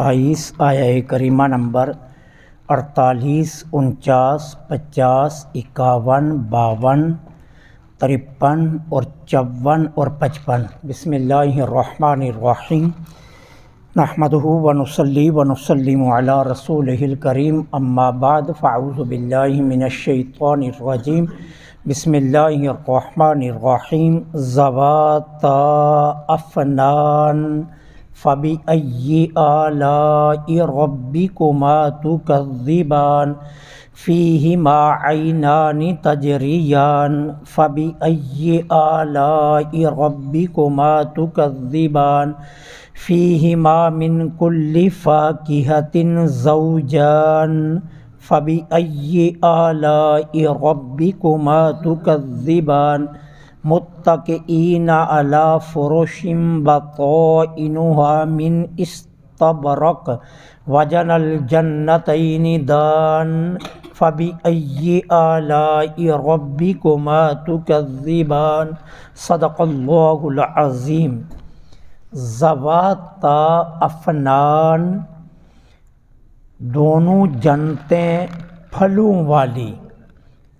27 آیہ کریمہ نمبر 48 49 50 51 52 53 اور 54 اور 55۔ بسم اللہ الرحمن الرحیم۔ نحمدہ ونصلی ونسلم علی رسولہ الکریم، اما بعد فاعوذ باللہ من الشیطان الرجیم۔ بسم اللہ الرحمن الرحیم۔ ذواتا افنان فبأي آلاء ربكما تكذبان فيهما عينان تجريان فبأي آلاء ربكما تكذبان فيهما من كل فاكهة زوجان فبأي آلاء ربكما تكذبان متکئین علی فرش بطائنها من استبرق وجنى الجنتین دان فبأي آلاء ربكما تكذبان صدق اللہ العظیم۔ ذواتا افنان، دونوں جنتیں پھلوں والی،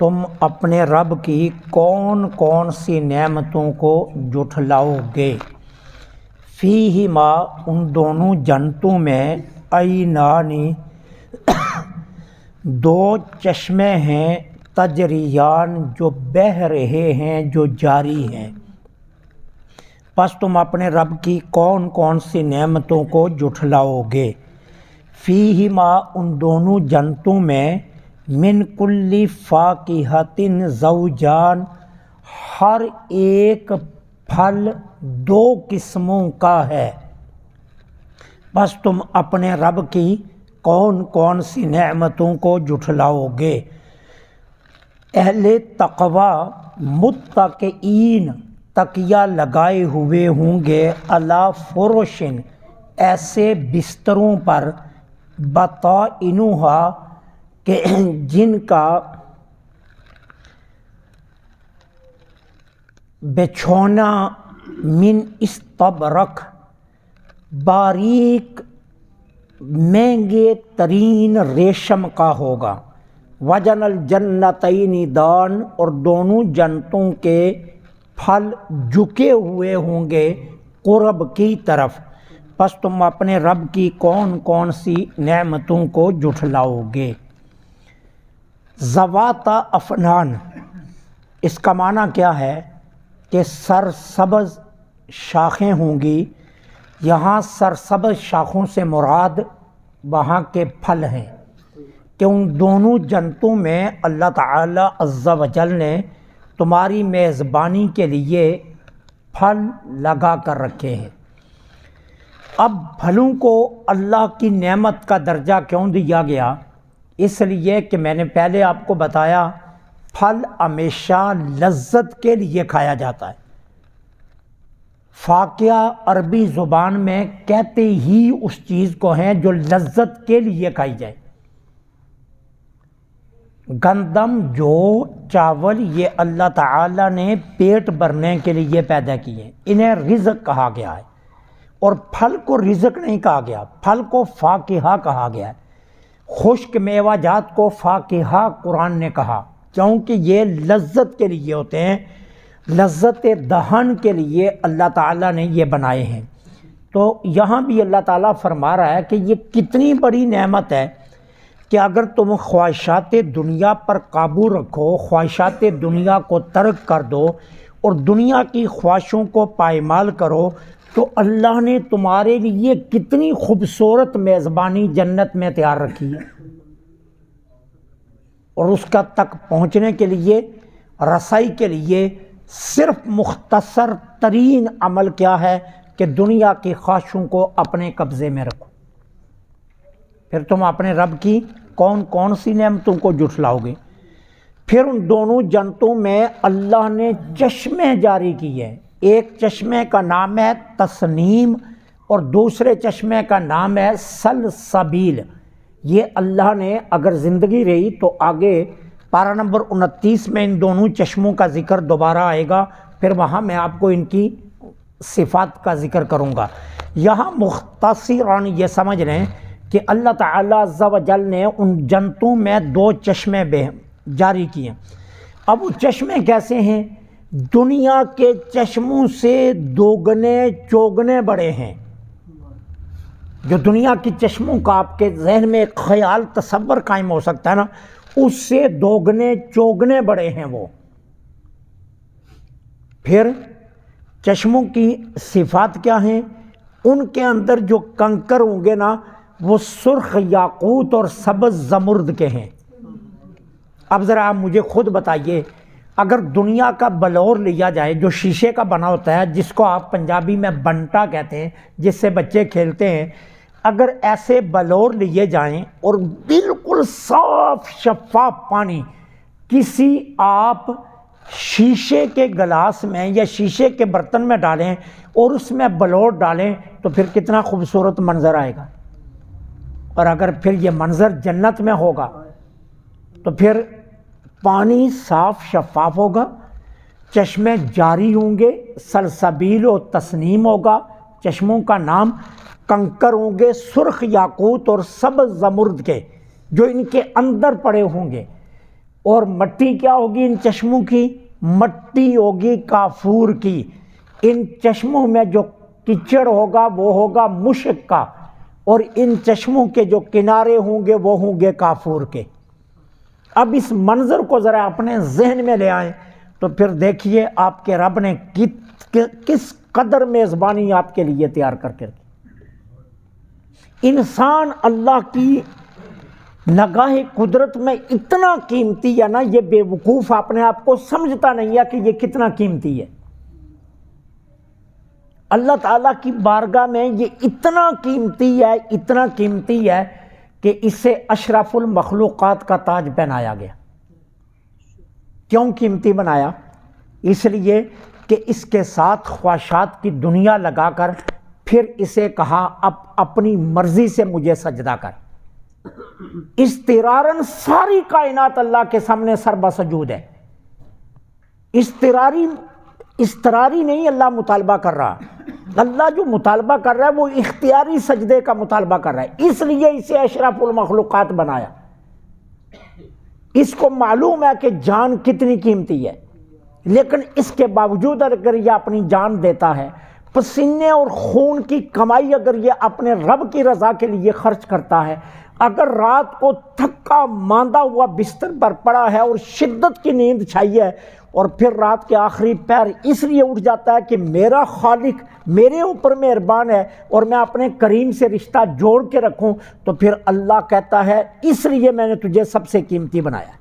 تم اپنے رب کی کون کون سی نعمتوں کو جھٹلاؤ گے؟ فیہما، ان دونوں جنتوں میں، عینانی، دو چشمے ہیں، تجریان، جو بہہ رہے ہیں، جو جاری ہیں۔ پس تم اپنے رب کی کون کون سی نعمتوں کو جھٹلاؤ گے؟ فیہما، ان دونوں جنتوں میں، من کل فاکہۃ زوجان، ہر ایک پھل دو قسموں کا ہے۔ بس تم اپنے رب کی کون کون سی نعمتوں کو جھٹلاؤ گے؟ اہل تقوی متکئین، تکیہ لگائے ہوئے ہوں گے، علی فرشن، ایسے بستروں پر، بطائنہا، کہ جن کا بچھونا من استبرق، باریک مہنگے ترین ریشم کا ہوگا، وجن الجنتین دان، اور دونوں جنتوں کے پھل جھکے ہوئے ہوں گے قرب کی طرف۔ پس تم اپنے رب کی کون کون سی نعمتوں کو جھٹلاؤ گے؟ ذواتا افنان، اس کا معنی کیا ہے کہ سرسبز شاخیں ہوں گی۔ یہاں سرسبز شاخوں سے مراد وہاں کے پھل ہیں، کہ ان دونوں جنتوں میں اللہ تعالی عز و جل نے تمہاری میزبانی کے لیے پھل لگا کر رکھے ہیں۔ اب پھلوں کو اللہ کی نعمت کا درجہ کیوں دیا گیا؟ اس لیے کہ میں نے پہلے آپ کو بتایا، پھل ہمیشہ لذت کے لیے کھایا جاتا ہے۔ فاکہہ عربی زبان میں کہتے ہی اس چیز کو ہیں جو لذت کے لیے کھائی جائے۔ گندم، جو، چاول، یہ اللہ تعالیٰ نے پیٹ بھرنے کے لیے پیدا کیے، انہیں رزق کہا گیا ہے۔ اور پھل کو رزق نہیں کہا گیا، پھل کو فاکہہ کہا گیا ہے۔ خشک میوہ جات کو فاکہہ قرآن نے کہا، کیونکہ یہ لذت کے لیے ہوتے ہیں، لذت دہن کے لیے اللہ تعالیٰ نے یہ بنائے ہیں۔ تو یہاں بھی اللہ تعالیٰ فرما رہا ہے کہ یہ کتنی بڑی نعمت ہے کہ اگر تم خواہشات دنیا پر قابو رکھو، خواہشات دنیا کو ترک کر دو اور دنیا کی خواہشوں کو پائمال کرو، تو اللہ نے تمہارے لیے کتنی خوبصورت میزبانی جنت میں تیار رکھی ہے۔ اور اس کا تک پہنچنے کے لیے، رسائی کے لیے، صرف مختصر ترین عمل کیا ہے کہ دنیا کی خواہشوں کو اپنے قبضے میں رکھو۔ پھر تم اپنے رب کی کون کون سی نعمتوں کو جھٹلاؤ گے؟ پھر ان دونوں جنتوں میں اللہ نے چشمے جاری کیے۔ ایک چشمے کا نام ہے تسنیم اور دوسرے چشمے کا نام ہے سلسبیل۔ یہ اللہ نے، اگر زندگی رہی تو آگے پارہ نمبر 29 میں ان دونوں چشموں کا ذکر دوبارہ آئے گا، پھر وہاں میں آپ کو ان کی صفات کا ذکر کروں گا۔ یہاں مختصراً یہ سمجھ لیں کہ اللہ تعالیٰ عز و جل نے ان جنتوں میں 2 چشمے جاری کیے۔ اب وہ چشمے کیسے ہیں؟ دنیا کے چشموں سے دوگنے چوگنے بڑے ہیں۔ جو دنیا کی چشموں کا آپ کے ذہن میں ایک خیال تصور قائم ہو سکتا ہے نا، اس سے دوگنے چوگنے بڑے ہیں وہ۔ پھر چشموں کی صفات کیا ہیں؟ ان کے اندر جو کنکر ہوں گے نا، وہ سرخ یاقوت اور سبز زمرد کے ہیں۔ اب ذرا آپ مجھے خود بتائیے، اگر دنیا کا بلور لیا جائے جو شیشے کا بنا ہوتا ہے، جس کو آپ پنجابی میں بنٹا کہتے ہیں، جس سے بچے کھیلتے ہیں، اگر ایسے بلور لیے جائیں اور بالکل صاف شفاف پانی کسی آپ شیشے کے گلاس میں یا شیشے کے برتن میں ڈالیں اور اس میں بلور ڈالیں تو پھر کتنا خوبصورت منظر آئے گا۔ اور اگر پھر یہ منظر جنت میں ہوگا تو پھر پانی صاف شفاف ہوگا، چشمے جاری ہوں گے، سلسبیل و تسنیم ہوگا چشموں کا نام، کنکر ہوں گے سرخ یاقوت اور سبز زمرد کے جو ان کے اندر پڑے ہوں گے، اور مٹی کیا ہوگی ان چشموں کی؟ مٹی ہوگی کافور کی۔ ان چشموں میں جو کچڑ ہوگا وہ ہوگا مشک کا، اور ان چشموں کے جو کنارے ہوں گے وہ ہوں گے کافور کے۔ اب اس منظر کو ذرا اپنے ذہن میں لے آئیں تو پھر دیکھیے آپ کے رب نے کس قدر میزبانی آپ کے لیے تیار کر کے رکھی۔ انسان اللہ کی نگاہ قدرت میں اتنا قیمتی ہے نا، یہ بے وقوف اپنے آپ کو سمجھتا نہیں ہے کہ یہ کتنا قیمتی ہے۔ اللہ تعالیٰ کی بارگاہ میں یہ اتنا قیمتی ہے کہ اسے اشرف المخلوقات کا تاج پہنایا گیا۔ کیوں قیمتی بنایا؟ اس لیے کہ اس کے ساتھ خواہشات کی دنیا لگا کر پھر اسے کہا اب اپنی مرضی سے مجھے سجدہ کر۔ استراراً ساری کائنات اللہ کے سامنے سربا سجود ہے۔ استراری نہیں اللہ مطالبہ کر رہا، اللہ جو مطالبہ کر رہا ہے وہ اختیاری سجدے کا مطالبہ کر رہا ہے، اس لیے اسے اشرف المخلوقات بنایا۔ اس کو معلوم ہے کہ جان کتنی قیمتی ہے، لیکن اس کے باوجود اگر یہ اپنی جان دیتا ہے، پسینے اور خون کی کمائی اگر یہ اپنے رب کی رضا کے لیے خرچ کرتا ہے، اگر رات کو تھکا ماندہ ہوا بستر پر پڑا ہے اور شدت کی نیند چھائی ہے، اور پھر رات کے آخری پہر اس لیے اٹھ جاتا ہے کہ میرا خالق میرے اوپر مہربان ہے اور میں اپنے کریم سے رشتہ جوڑ کے رکھوں، تو پھر اللہ کہتا ہے اس لیے میں نے تجھے سب سے قیمتی بنایا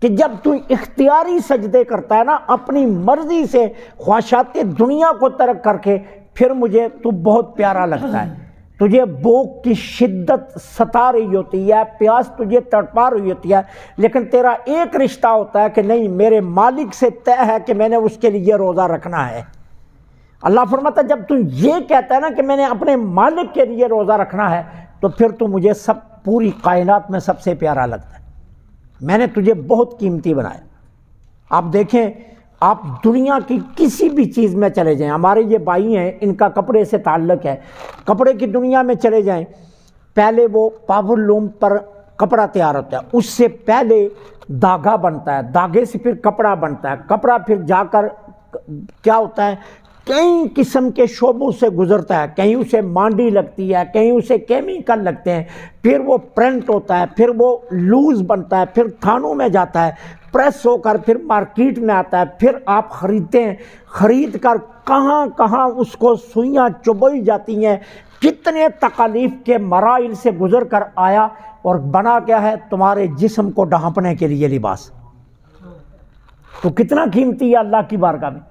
کہ جب تو اختیاری سجدے کرتا ہے نا، اپنی مرضی سے خواہشات دنیا کو ترک کر کے، پھر مجھے تو بہت پیارا لگتا ہے۔ تجھے بھوک کی شدت ستا رہی ہوتی ہے، پیاس تجھے تڑپا رہی ہوتی ہے، لیکن تیرا ایک رشتہ ہوتا ہے کہ نہیں، میرے مالک سے طے ہے کہ میں نے اس کے لیے روزہ رکھنا ہے۔ اللہ فرماتا ہے جب تو یہ کہتا ہے نا کہ میں نے اپنے مالک کے لیے روزہ رکھنا ہے، تو پھر تو مجھے پوری کائنات میں سب سے پیارا لگتا ہے، میں نے تجھے بہت قیمتی بنایا۔ آپ دیکھیں، آپ دنیا کی کسی بھی چیز میں چلے جائیں، ہمارے یہ بھائی ہیں ان کا کپڑے سے تعلق ہے، کپڑے کی دنیا میں چلے جائیں، پہلے وہ پاور لوم پر کپڑا تیار ہوتا ہے، اس سے پہلے دھاگا بنتا ہے، دھاگے سے پھر کپڑا بنتا ہے، کپڑا پھر جا کر کیا ہوتا ہے، کئی قسم کے شعبوں سے گزرتا ہے، کہیں اسے مانڈی لگتی ہے، کہیں اسے کیمیکل لگتے ہیں، پھر وہ پرنٹ ہوتا ہے، پھر وہ لوز بنتا ہے، پھر تھانوں میں جاتا ہے، پریس ہو کر پھر مارکیٹ میں آتا ہے، پھر آپ خریدتے ہیں، خرید کر کہاں کہاں اس کو سوئیاں چبھائی جاتی ہیں، کتنے تکالیف کے مراحل سے گزر کر آیا، اور بنا کیا ہے؟ تمہارے جسم کو ڈھانپنے کے لیے لباس۔ تو کتنا قیمتی ہے اللہ کی بارگاہ میں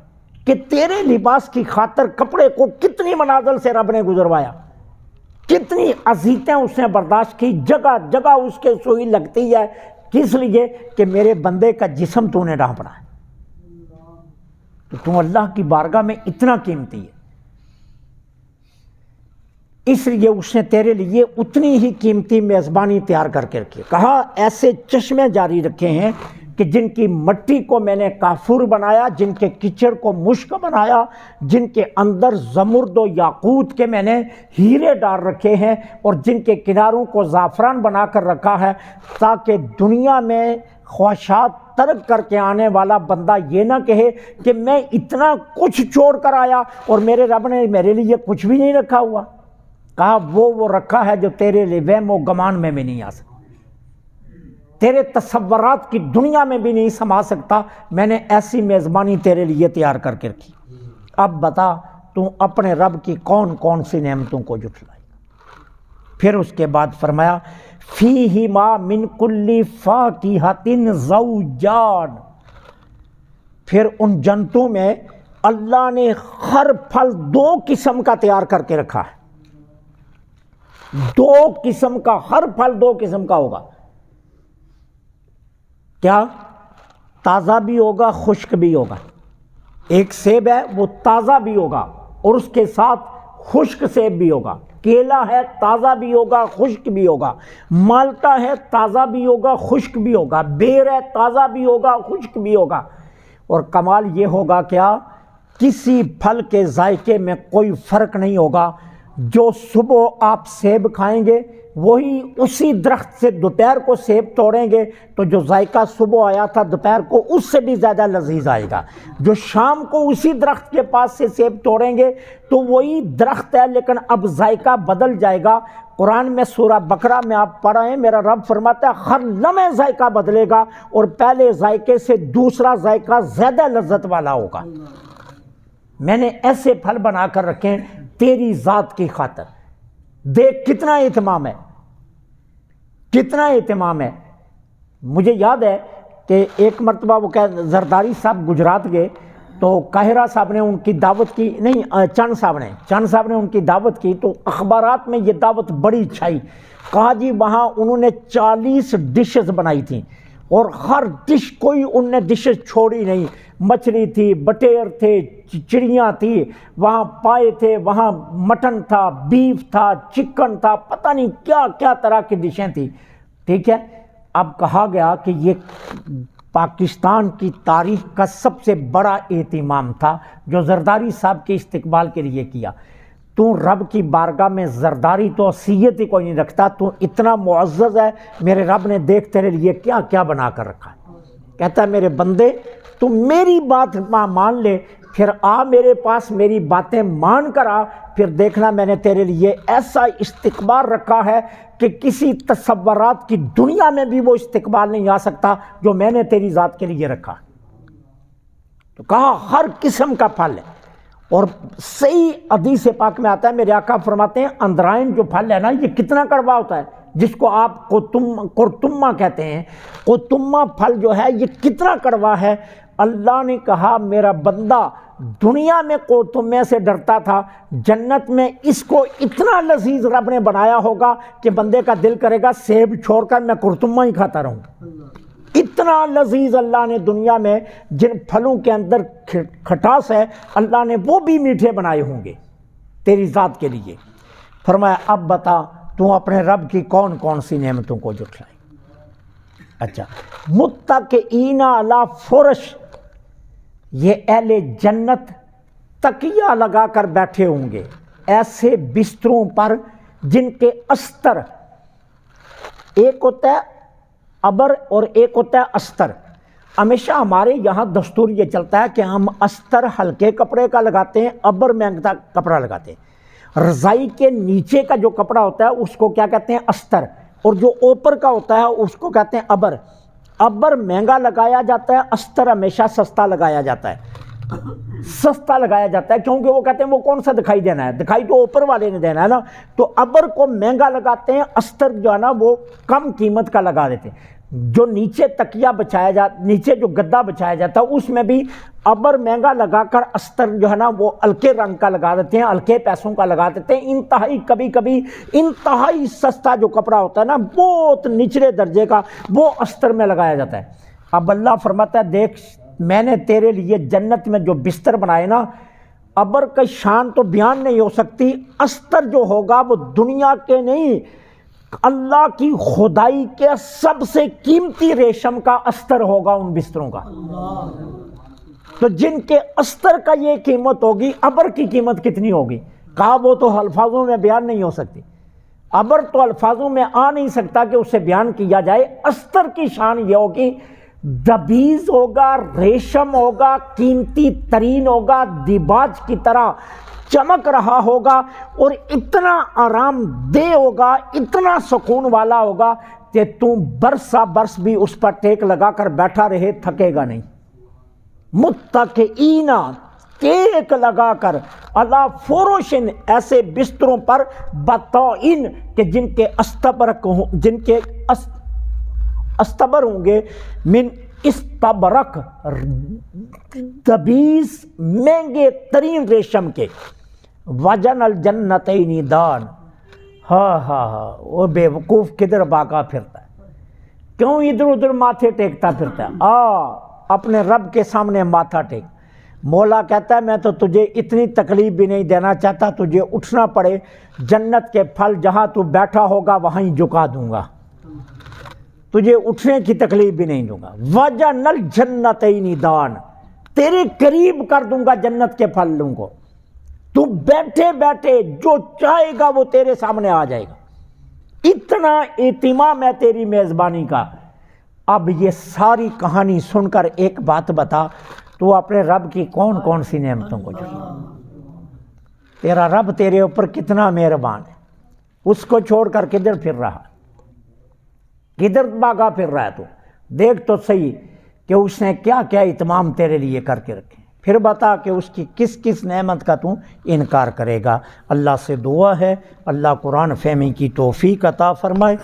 کہ تیرے لباس کی خاطر کپڑے کو کتنی منازل سے رب نے گزروایا، کتنی اذیتیں اس نے برداشت کی، جگہ جگہ اس کے سوئی لگتی ہے، کس لیے کہ میرے بندے کا جسم تو نے ڈھانپنا ہے۔ تو تم اللہ کی بارگاہ میں اتنا قیمتی ہے، اس لیے اس نے تیرے لیے اتنی ہی قیمتی میزبانی تیار کر کے رکھی۔ کہا ایسے چشمے جاری رکھے ہیں کہ جن کی مٹی کو میں نے کافور بنایا، جن کے کچڑ کو مشک بنایا، جن کے اندر زمرد و یاقوت کے میں نے ہیرے ڈال رکھے ہیں، اور جن کے کناروں کو زعفران بنا کر رکھا ہے، تاکہ دنیا میں خواہشات ترک کر کے آنے والا بندہ یہ نہ کہے کہ میں اتنا کچھ چھوڑ کر آیا اور میرے رب نے میرے لیے کچھ بھی نہیں رکھا ہوا۔ کہا وہ رکھا ہے جو تیرے لیے وہم و گمان میں بھی نہیں آ سکتا، تیرے تصورات کی دنیا میں بھی نہیں سما سکتا، میں نے ایسی میزبانی تیرے لیے تیار کر کے رکھی۔ اب بتا تو اپنے رب کی کون کون سی نعمتوں کو جھٹلائی۔ پھر اس کے بعد فرمایا فیہما من کل فاکہۃ زوجان، پھر ان جنتوں میں اللہ نے ہر پھل دو قسم کا تیار کر کے رکھا ہے، دو قسم کا، ہر پھل دو قسم کا ہوگا۔ کیا؟ تازہ بھی ہوگا، خشک بھی ہوگا۔ ایک سیب ہے وہ تازہ بھی ہوگا اور اس کے ساتھ خشک سیب بھی ہوگا۔ کیلا ہے تازہ بھی ہوگا، خشک بھی ہوگا۔ مالٹا ہے تازہ بھی ہوگا، خشک بھی ہوگا۔ بیر ہے تازہ بھی ہوگا، خشک بھی ہوگا۔ اور کمال یہ ہوگا کیا، کسی پھل کے ذائقے میں کوئی فرق نہیں ہوگا۔ جو صبح آپ سیب کھائیں گے وہی اسی درخت سے دوپہر کو سیب توڑیں گے تو جو ذائقہ صبح آیا تھا دوپہر کو اس سے بھی زیادہ لذیذ آئے گا۔ جو شام کو اسی درخت کے پاس سے سیب توڑیں گے تو وہی درخت ہے لیکن اب ذائقہ بدل جائے گا۔ قرآن میں سورہ بقرہ میں آپ پڑھیں، میرا رب فرماتا ہے ہر لمحے ذائقہ بدلے گا اور پہلے ذائقے سے دوسرا ذائقہ زیادہ لذت والا ہوگا۔ میں نے ایسے پھل بنا کر رکھے تیری ذات کی خاطر۔ دیکھ کتنا اہتمام ہے، کتنا اہتمام ہے۔ مجھے یاد ہے کہ ایک مرتبہ وہ زرداری صاحب گجرات گئے تو قاہرہ صاحب نے ان کی دعوت کی، نہیں چند صاحب نے ان کی دعوت کی تو اخبارات میں یہ دعوت بڑی چھائی۔ کہا جی وہاں انہوں نے 40 ڈشز بنائی تھیں اور ہر ڈش کوئی ان نے ڈشز چھوڑی نہیں۔ مچھلی تھی، بٹیر تھے، چڑیاں تھی، وہاں پائے تھے، وہاں مٹن تھا، بیف تھا، چکن تھا، پتہ نہیں کیا کیا طرح کی ڈشیں تھیں، ٹھیک ہے۔ اب کہا گیا کہ یہ پاکستان کی تاریخ کا سب سے بڑا اہتمام تھا جو زرداری صاحب کے استقبال کے لیے کیا۔ تو رب کی بارگاہ میں زرداری تو حیثیت ہی کوئی نہیں رکھتا، تو اتنا معزز ہے، میرے رب نے دیکھ تیرے لیے کیا کیا بنا کر رکھا ہے۔ کہتا ہے میرے بندے تو میری بات مان لے، پھر آ میرے پاس، میری باتیں مان کر آ، پھر دیکھنا میں نے تیرے لیے ایسا استقبال رکھا ہے کہ کسی تصورات کی دنیا میں بھی وہ استقبال نہیں آ سکتا جو میں نے تیری ذات کے لیے رکھا۔ تو کہا ہر قسم کا پھل ہے، اور صحیح حدیث پاک میں آتا ہے، میرے آقا فرماتے ہیں اندرائن جو پھل ہے نا یہ کتنا کڑوا ہوتا ہے، جس کو آپ قرطمہ کہتے ہیں، قرطمہ پھل جو ہے یہ کتنا کڑوا ہے۔ اللہ نے کہا میرا بندہ دنیا میں قرطمے سے ڈرتا تھا، جنت میں اس کو اتنا لذیذ رب نے بنایا ہوگا کہ بندے کا دل کرے گا سیب چھوڑ کر میں قرطمہ ہی کھاتا رہوں۔ اتنا لذیذ اللہ نے دنیا میں جن پھلوں کے اندر کھٹاس ہے اللہ نے وہ بھی میٹھے بنائے ہوں گے تیری ذات کے لیے۔ فرمایا اب بتا تو اپنے رب کی کون کون سی نعمتوں کو جھٹلائی۔ اچھا، متکئین علی فرش، یہ اہل جنت تکیہ لگا کر بیٹھے ہوں گے ایسے بستروں پر جن کے استر، ایک ہوتا ہے ابر اور ایک ہوتا ہے استر۔ ہمیشہ ہمارے یہاں دستور یہ چلتا ہے کہ ہم استر ہلکے کپڑے کا لگاتے ہیں، ابر مہنگا کپڑا لگاتے ہیں۔ رضائی کے نیچے کا جو کپڑا ہوتا ہے اس کو کیا کہتے ہیں؟ استر، اور جو اوپر کا ہوتا ہے اس کو کہتے ہیں ابر۔ ابر مہنگا لگایا جاتا ہے، استر ہمیشہ سستا لگایا جاتا ہے۔ سستا لگایا جاتا ہے کیونکہ وہ کہتے ہیں وہ کون سا دکھائی دینا ہے، دکھائی تو اوپر والے نے دینا ہے نا، تو ابر کو مہنگا لگاتے ہیں، استر جو ہے نا وہ کم قیمت کا لگا دیتے ہیں۔ جو نیچے تکیہ بچھایا جاتا، نیچے جو گدا بچھایا جاتا ہے اس میں بھی ابر مہنگا لگا کر استر جو ہے نا وہ ہلکے رنگ کا لگا دیتے ہیں، ہلکے پیسوں کا لگا دیتے ہیں۔ انتہائی کبھی کبھی انتہائی سستا جو کپڑا ہوتا ہے نا بہت نچلے درجے کا وہ استر میں لگایا جاتا ہے۔ اب اللہ فرماتا ہے دیکھ میں نے تیرے لیے جنت میں جو بستر بنائے نا، ابر کا شان تو بیان نہیں ہو سکتی، استر جو ہوگا وہ دنیا کے نہیں اللہ کی خدائی کے سب سے قیمتی ریشم کا استر ہوگا ان بستروں کا. تو جن کے استر کا یہ قیمت ہوگی، ابر کی قیمت کتنی ہوگی؟ کہا وہ تو الفاظوں میں بیان نہیں ہو سکتی. ابر تو الفاظوں میں آ نہیں سکتا کہ اسے بیان کیا جائے. استر کی شان یہ ہوگی، دبیز ہوگا، ریشم ہوگا، قیمتی ترین ہوگا، دیباج کی طرح چمک رہا ہوگا، اور اتنا آرام دہ ہوگا، اتنا سکون والا ہوگا کہ تم برسا برس بھی اس پر ٹیک لگا کر بیٹھا رہے، تھکے گا نہیں. متکئین، ٹیک لگا کر، علی فروشن، ایسے بستروں پر، بطائن، کہ جن کے استبر ہوں گے، من استبرق، دبیز مہنگے ترین ریشم کے. وجن الجنتین دان. ہاں وہ بے وقوف کدھر بھاگا پھرتا ہے، کیوں ادھر ادھر ماتھے ٹیکتا پھرتا ہے؟ اپنے رب کے سامنے ماتھا ٹیک. مولا کہتا ہے میں تو تجھے اتنی تکلیف بھی نہیں دینا چاہتا، تجھے اٹھنا پڑے، جنت کے پھل جہاں تو بیٹھا ہوگا وہیں جھکا دوں گا، تجھے اٹھنے کی تکلیف بھی نہیں دوں گا. وجن الجنتین دان، تیرے قریب کر دوں گا جنت کے پھلوں کو، تو بیٹھے بیٹھے جو چاہے گا وہ تیرے سامنے آ جائے گا. اتنا اہتمام ہے تیری میزبانی کا. اب یہ ساری کہانی سن کر ایک بات بتا، تو اپنے رب کی کون کون سی نعمتوں کو چھوڑ، تیرا رب تیرے اوپر کتنا مہربان ہے، اس کو چھوڑ کر کدھر پھر رہا، کدھر بھاگا پھر رہا ہے؟ تو دیکھ تو صحیح کہ اس نے کیا کیا اہتمام تیرے لیے کر کے رکھے، پھر بتا کہ اس کی کس کس نعمت کا تو انکار کرے گا. اللہ سے دعا ہے اللہ قرآن فہمی کی توفیق عطا فرمائے.